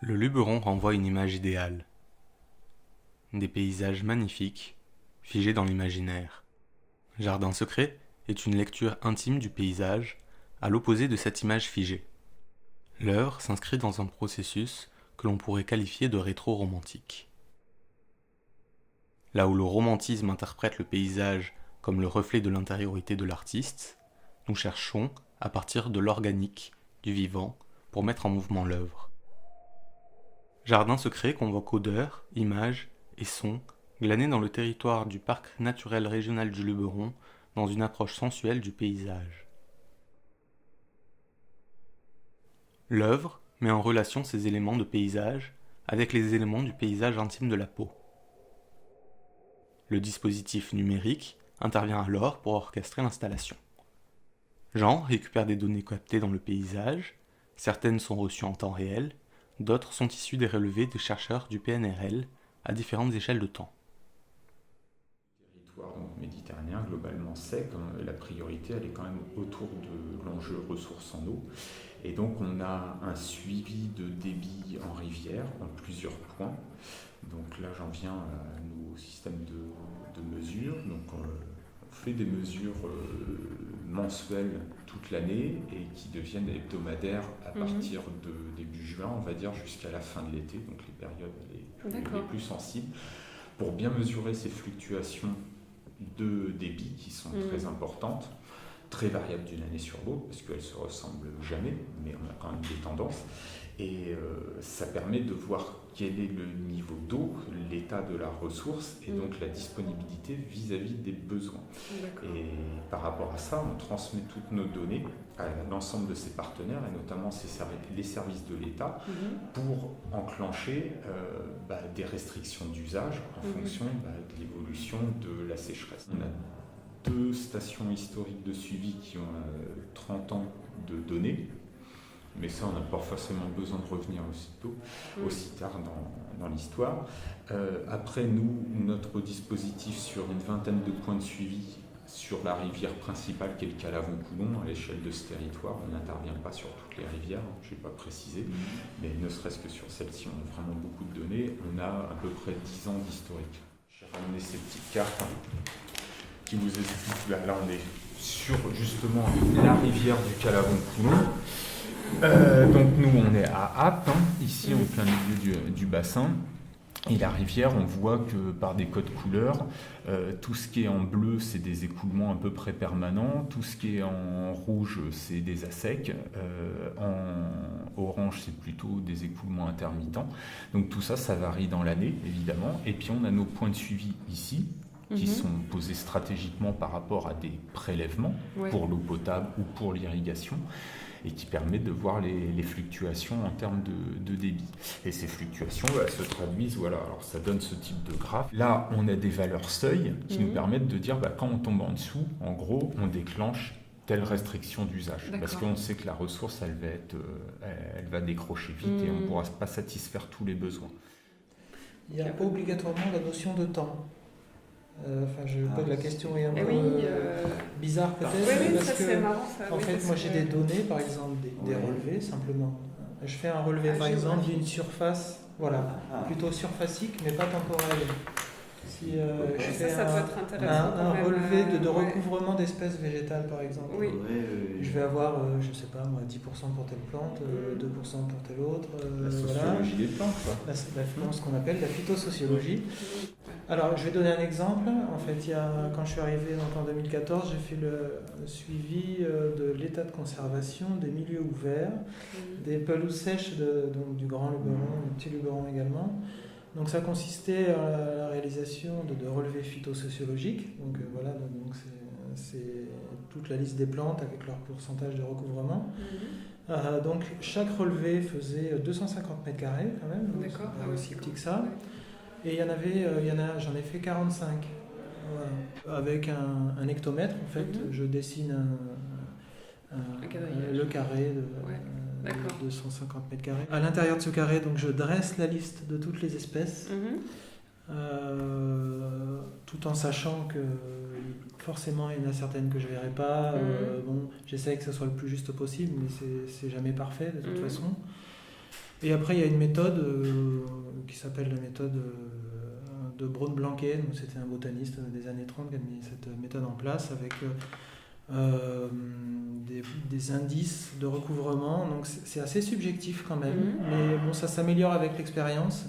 Le Luberon renvoie une image idéale. Des paysages magnifiques, figés dans l'imaginaire. Jardin secret est une lecture intime du paysage, à l'opposé de cette image figée. L'œuvre s'inscrit dans un processus que l'on pourrait qualifier de rétro-romantique. Là où le romantisme interprète le paysage comme le reflet de l'intériorité de l'artiste, nous cherchons, à partir de l'organique, du vivant, pour mettre en mouvement l'œuvre. Jardin secret convoque odeurs, images et sons glanés dans le territoire du parc naturel régional du Luberon dans une approche sensuelle du paysage. L'œuvre met en relation ces éléments de paysage avec les éléments du paysage intime de la peau. Le dispositif numérique intervient alors pour orchestrer l'installation. Jean récupère des données captées dans le paysage, certaines sont reçues en temps réel, d'autres sont issues des relevés des chercheurs du PNRL à différentes échelles de temps. Territoire méditerranéen globalement sec, la priorité elle est quand même autour de l'enjeu ressources en eau. Et donc on a un suivi de débit en rivière en plusieurs points. Donc là j'en viens à nos systèmes de mesure. Donc on fait des mesures mensuelles toute l'année et qui deviennent hebdomadaires à partir de début juin, on va dire, jusqu'à la fin de l'été, donc les périodes les plus sensibles, pour bien mesurer ces fluctuations de débit qui sont très importantes, très variables d'une année sur l'autre, parce qu'elles ne se ressemblent jamais, mais on a quand même des tendances. Et ça permet de voir quel est le niveau d'eau, l'état de la ressource et donc la disponibilité vis-à-vis des besoins. Et par rapport à ça, on transmet toutes nos données à l'ensemble de ses partenaires et notamment les services de l'État pour enclencher des restrictions d'usage en fonction de l'évolution de la sécheresse. On a 2 stations historiques de suivi qui ont 30 ans de données. Mais ça, on n'a pas forcément besoin de revenir aussi tard dans l'histoire. Après, notre dispositif sur une vingtaine de points de suivi sur la rivière principale qui est le Calavon-Coulon, à l'échelle de ce territoire, on n'intervient pas sur toutes les rivières, je n'ai pas précisé, mais ne serait-ce que sur celle-ci, on a vraiment beaucoup de données. On a à peu près 10 ans d'historique. J'ai ramené ces petites cartes qui vous expliquent. Là, on est sur justement la rivière du Calavon-Coulon. Donc nous on est à Apt, ici en plein milieu du bassin, et la rivière on voit que par des codes couleurs, tout ce qui est en bleu c'est des écoulements à peu près permanents, tout ce qui est en rouge c'est des assecs, en orange c'est plutôt des écoulements intermittents, donc tout ça varie dans l'année évidemment, et puis on a nos points de suivi ici, qui sont posés stratégiquement par rapport à des prélèvements pour l'eau potable ou pour l'irrigation, et qui permettent de voir les fluctuations en termes de débit. Et ces fluctuations se traduisent, alors ça donne ce type de graphe. Là, on a des valeurs seuil qui nous permettent de dire quand on tombe en dessous, en gros, on déclenche telle restriction d'usage. Parce qu'on sait que la ressource, elle va décrocher vite et on ne pourra pas satisfaire tous les besoins. Il n'y a pas obligatoirement la notion de temps. Je pose la question est un peu bizarre peut-être, parce que marrant, en fait moi j'ai des données, par exemple des relevés simplement. Je fais un relevé par exemple d'une surface, plutôt surfacique mais pas temporelle. Si je fais un relevé de recouvrement d'espèces végétales par exemple, je vais avoir, je sais pas moi, 10% pour telle plante, 2% pour telle autre. La sociologie des plantes, quoi. Ce qu'on appelle la phytosociologie. Alors, je vais donner un exemple. En fait, quand je suis arrivé en 2014, j'ai fait le suivi de l'état de conservation des milieux ouverts, des pelouses sèches donc du Grand Luberon, du Petit Luberon également. Donc, ça consistait à la réalisation de relevés phytosociologiques. Donc, c'est toute la liste des plantes avec leur pourcentage de recouvrement. Donc, chaque relevé faisait 250 mètres carrés quand même. D'accord. C'est pas aussi petit que ça. Et j'en ai fait 45. Avec un hectomètre, en fait, je dessine le carré de 250 mètres carrés. À l'intérieur de ce carré, donc, je dresse la liste de toutes les espèces, tout en sachant que forcément il y en a certaines que je ne verrai pas. J'essaie que ce soit le plus juste possible, mais c'est jamais parfait de toute façon. Et après, il y a une méthode qui s'appelle la méthode de Braun-Blanquet. C'était un botaniste des années 30 qui a mis cette méthode en place avec euh, des indices de recouvrement. Donc c'est assez subjectif quand même, mais bon, ça s'améliore avec l'expérience.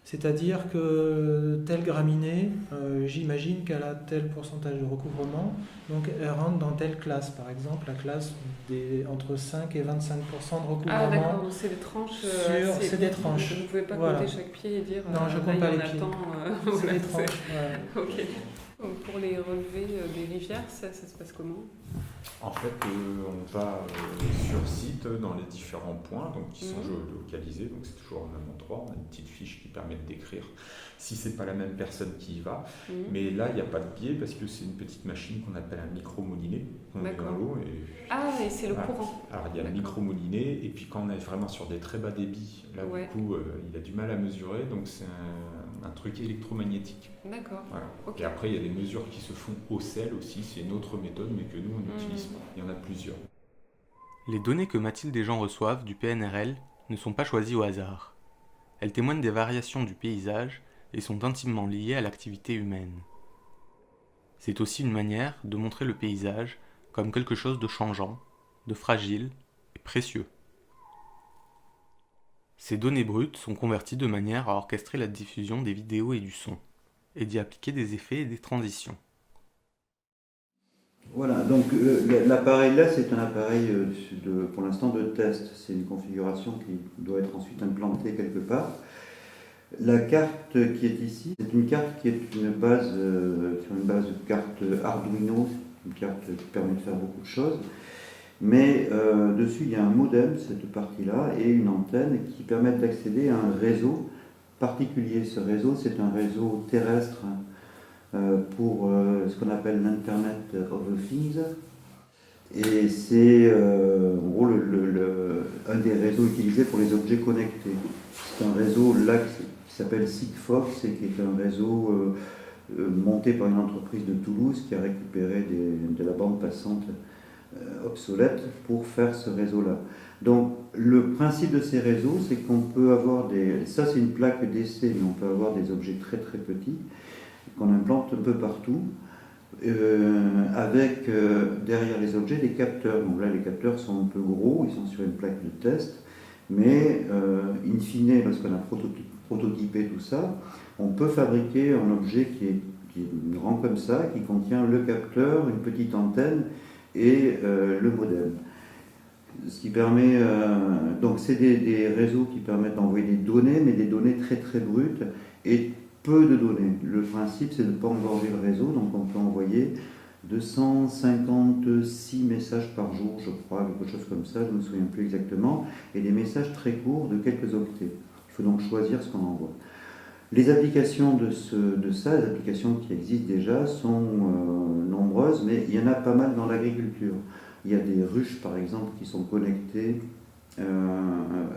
C'est-à-dire que telle graminée, j'imagine qu'elle a tel pourcentage de recouvrement, donc elle rentre dans telle classe, par exemple la classe entre 5 et 25% de recouvrement. Ah d'accord, donc c'est des tranches. C'est des tranches. Vous ne pouvez pas Voilà. compter chaque pied et dire non, je compte pas les pieds. C'est voilà, des tranches. Voilà. Ok. Donc, pour les relevés des rivières, ça se passe comment? En fait, on va sur site dans les différents points donc, qui sont géolocalisés, donc c'est toujours au même endroit. On a une petite fiche qui permet de décrire si c'est pas la même personne qui y va. Mais là, il n'y a pas de biais parce que c'est une petite machine qu'on appelle un micro-moulinet. On met dans l'eau et c'est le courant. Alors il y a le micro-moulinet et puis quand on est vraiment sur des très bas débits, là du coup, il a du mal à mesurer, donc c'est un truc électromagnétique. D'accord. Voilà. Okay. Et après, il y a des mesures qui se font au sel aussi, c'est une autre méthode, mais que nous, on n'utilise pas. Il y en a plusieurs. Les données que Mathilde et Jean reçoivent du PNRL ne sont pas choisies au hasard. Elles témoignent des variations du paysage et sont intimement liées à l'activité humaine. C'est aussi une manière de montrer le paysage comme quelque chose de changeant, de fragile et précieux. Ces données brutes sont converties de manière à orchestrer la diffusion des vidéos et du son, et d'y appliquer des effets et des transitions. Voilà, donc l'appareil là, c'est un appareil pour l'instant de test. C'est une configuration qui doit être ensuite implantée quelque part. La carte qui est ici, c'est une carte qui est sur une base de carte Arduino, une carte qui permet de faire beaucoup de choses. Mais dessus, il y a un modem, cette partie-là, et une antenne qui permettent d'accéder à un réseau particulier. Ce réseau, c'est un réseau terrestre pour ce qu'on appelle l'Internet of Things. Et c'est en gros un des réseaux utilisés pour les objets connectés. C'est un réseau là qui s'appelle Sigfox et qui est un réseau monté par une entreprise de Toulouse qui a récupéré de la bande passante obsolète pour faire ce réseau-là. Donc le principe de ces réseaux, c'est qu'on peut avoir ça c'est une plaque d'essai, mais on peut avoir des objets très très petits qu'on implante un peu partout, avec derrière les objets des capteurs. Donc là les capteurs sont un peu gros, ils sont sur une plaque de test, mais in fine, lorsqu'on a prototypé tout ça, on peut fabriquer un objet qui est grand comme ça, qui contient le capteur, une petite antenne et le modem. Ce qui permet, donc c'est des réseaux qui permettent d'envoyer des données, mais des données très très brutes et peu de données. Le principe, c'est de ne pas engorger le réseau, donc on peut envoyer 256 messages par jour, je crois, quelque chose comme ça, je ne me souviens plus exactement, et des messages très courts de quelques octets. Il faut donc choisir ce qu'on envoie. Les applications de ça, les applications qui existent déjà, sont nombreuses, mais il y en a pas mal dans l'agriculture. Il y a des ruches, par exemple, qui sont connectées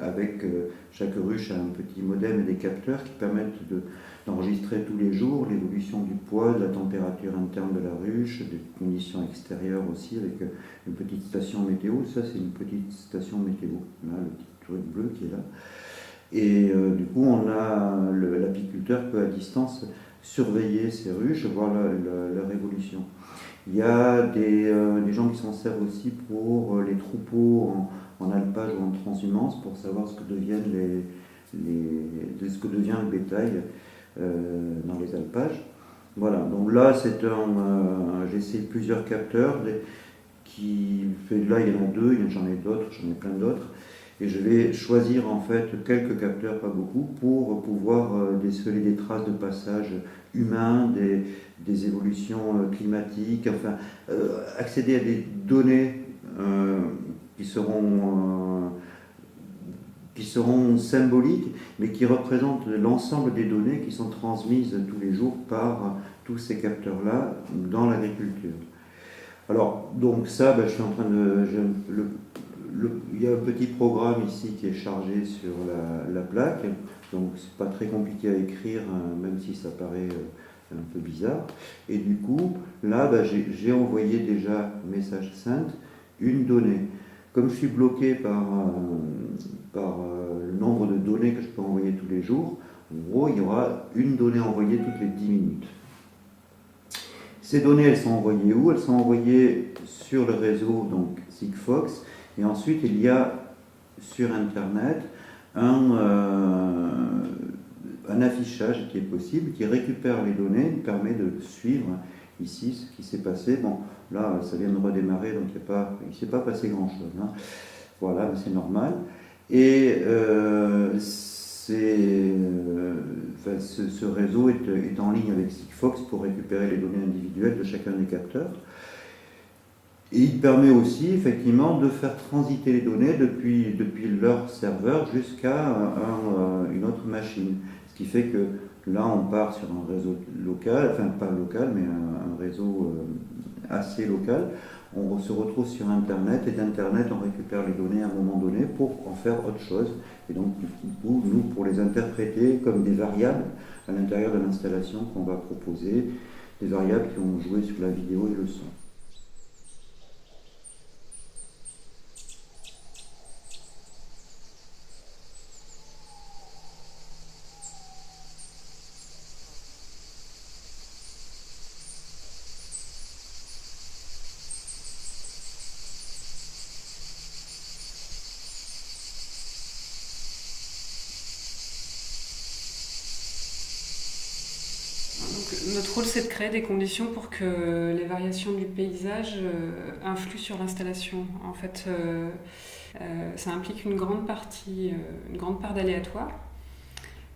avec chaque ruche a un petit modem et des capteurs qui permettent d'enregistrer tous les jours l'évolution du poids, de la température interne de la ruche, des conditions extérieures aussi, avec une petite station météo. Ça, c'est une petite station météo, là, le petit truc bleu qui est là. Et du coup, l'apiculteur peut à distance surveiller ces ruches, voir leur évolution. Il y a des gens qui s'en servent aussi pour les troupeaux en alpage ou en transhumance, pour savoir ce que devient le bétail dans les alpages. Voilà, donc là, j'ai essayé plusieurs capteurs, là, il y en a deux, j'en ai d'autres, j'en ai plein d'autres. Et je vais choisir en fait quelques capteurs, pas beaucoup, pour pouvoir déceler des traces de passage humain, des évolutions climatiques, enfin accéder à des données qui seront symboliques, mais qui représentent l'ensemble des données qui sont transmises tous les jours par tous ces capteurs-là dans l'agriculture. Alors, donc ça, je suis en train il y a un petit programme ici qui est chargé sur la plaque, donc c'est pas très compliqué à écrire, même si ça paraît un peu bizarre. Et du coup, là, j'ai envoyé déjà message sainte une donnée. comme je suis bloqué par le nombre de données que je peux envoyer tous les jours, en gros, il y aura une donnée envoyée toutes les 10 minutes. Ces données, elles sont envoyées où? Elles sont envoyées sur le réseau, donc Sigfox, et ensuite il y a sur Internet un affichage qui est possible, qui récupère les données, permet de suivre ici ce qui s'est passé. Bon, là, ça vient de redémarrer, donc il ne s'est pas passé grand-chose. Hein. Voilà, mais c'est normal. Et ce réseau est en ligne avec Sigfox pour récupérer les données individuelles de chacun des capteurs. Et il permet aussi effectivement de faire transiter les données depuis leur serveur jusqu'à une autre machine. Ce qui fait que là on part sur un réseau local, enfin pas local mais un réseau assez local. On se retrouve sur Internet et d'Internet on récupère les données à un moment donné pour en faire autre chose. Et donc du coup, nous pour les interpréter comme des variables à l'intérieur de l'installation qu'on va proposer, des variables qui vont jouer sur la vidéo et le son. Notre rôle, c'est de créer des conditions pour que les variations du paysage influent sur l'installation. En fait, ça implique une grande part d'aléatoire.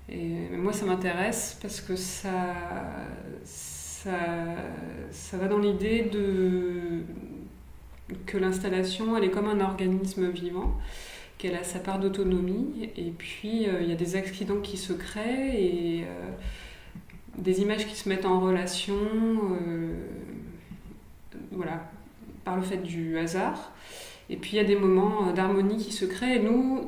Et moi, ça m'intéresse parce que ça va dans l'idée que l'installation, elle est comme un organisme vivant, qu'elle a sa part d'autonomie. Et puis, il y a des accidents qui se créent et des images qui se mettent en relation voilà, par le fait du hasard. Et puis il y a des moments d'harmonie qui se créent et nous,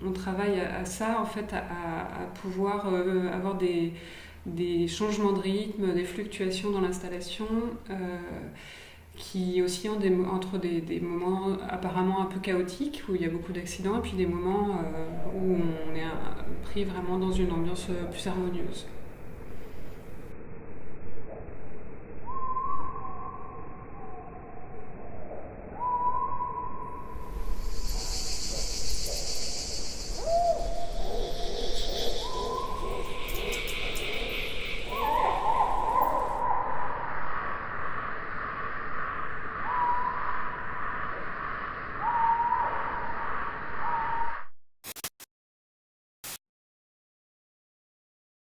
on travaille à ça, en fait, à pouvoir avoir des changements de rythme, des fluctuations dans l'installation qui oscillent entre des moments apparemment un peu chaotiques où il y a beaucoup d'accidents et puis des moments où on est pris vraiment dans une ambiance plus harmonieuse.